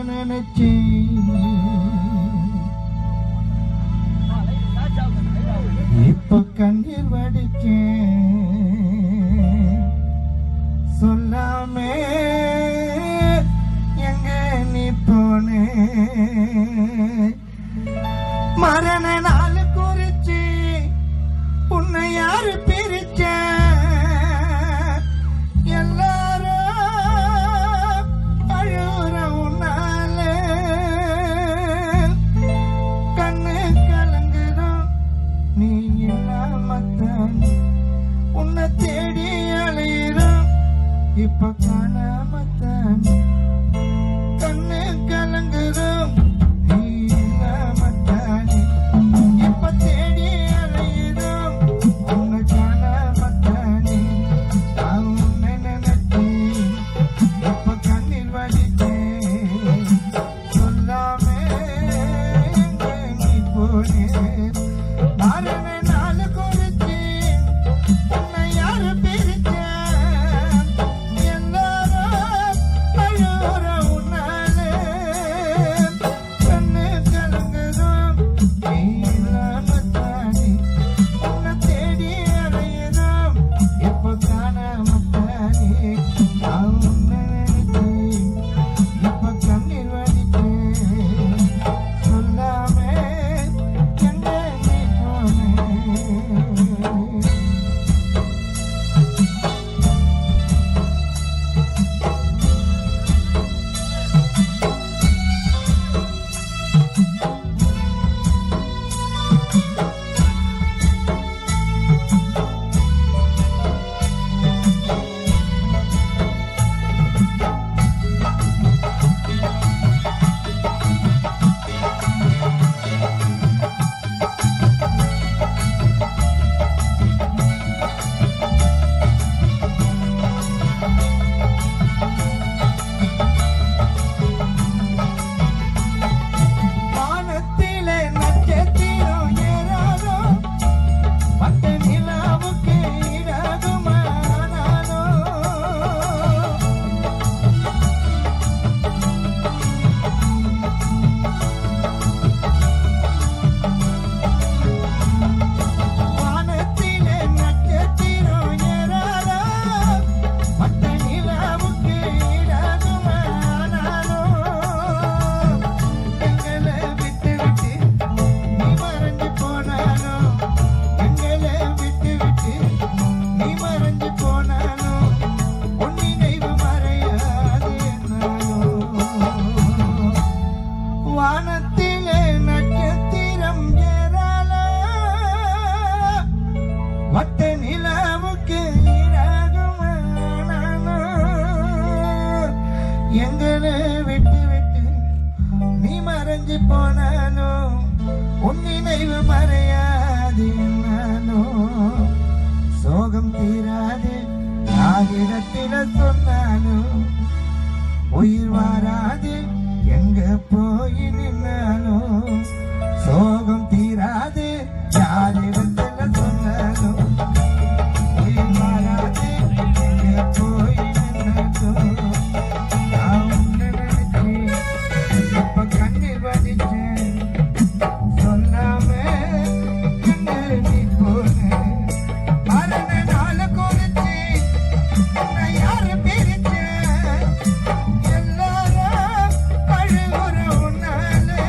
நினைச்சி இப்ப கண்ணீர் வடிச்சேன் சொல்லாமே எங்க நீ போனே மரண நாள் குறிச்சு உன்னை யாரு பிரிச்ச எல்லாரும் அழுற உன்னால கண்ணு கலங்குறோம் நீ இல்லாமத்தான் உன்னை தேடி அலையிறோம் இப்ப காணாமத்தான் கண்ணு கலங்குறோம் நீ இல்லாமத்தான் இப்ப தேடி அலையிறோம் உன்னை காணாமத்தானே உன்னை நினைச்சி இப்ப கண்ணில் வலித்தேன் சொல்லாம எங்க நீ போனே மரண நாள் குறிச்சு உன்னை யாரு பிரிச்ச எல்லாரும் அழுற உன்னாலே கண்ணு கலங்குறோம் நீ இல்லாமத்தானே உன்னை தேடி அலையுறோம் இப்ப காணாமத்தானே உன்னை நினைச்சு இப்ப கண்ணீர் வடித்தேன் சொல்லாம எங்க நீ போனே வானத்திலே நட்சத்திரம் ஏறாதோ பட்டு நிலாவுக்கு ஈடாகுமானாலோ வானத்திலே நட்சத்திரம் ஏறாதோ பட்டு நிலாவுக்கு ஈடாகுமானாலோ எங்களை விட்டு விட்டு நீ மறைஞ்சு போனாலோ எங்களை விட்டு விட்டு நீ மறைஞ்சு போனாலோ உன் நினைவு மறையாது என்னாலோ வானத்திலே நட்சத்திரம் ஏறாலோ வட்ட நிலாவுக்கு ஈடாகுமானாலோ எங்களை விட்டு விட்டு நீ மறைஞ்சு போனாலோ உன் நினைவு மறையாது என்னாலோ சோகம் தீராது யாரிடத்தில சொன்னாலும் உயிர் வாராது எங்க போய் நின்னாலும் சோகம் தீராது யாரிடத்தில சொன்னாலும் உயிர் வாராது எங்க போய் நின்னாலும் நான் உன்னை நினைச்சு இப்ப கண்ணீர் வடிச்சேன் சொல்லாம எங்க நீ போனே மரண நாள் குறிச்சு உன்னை யாரு பிரிச்ச எல்லாரும் அழுகுற உன்னாலே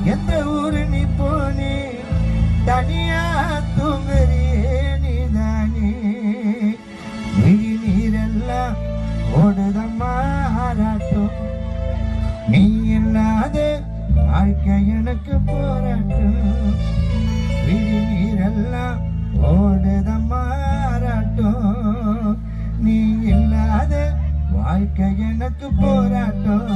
எந்த ஊரு நீ போனே தனியா தூங்குறியே நீதானே விழி நீரெல்லாம் ஓடுதம்மா ஆராட்டும் நீ இல்லாத வாழ்க்கை எனக்கு போராட்டும் விழி நீரெல்லாம் ஓடுதம்மா ஆராட்டும் நீ இல்லாத வாழ்க்கை எனக்கு போராட்டம்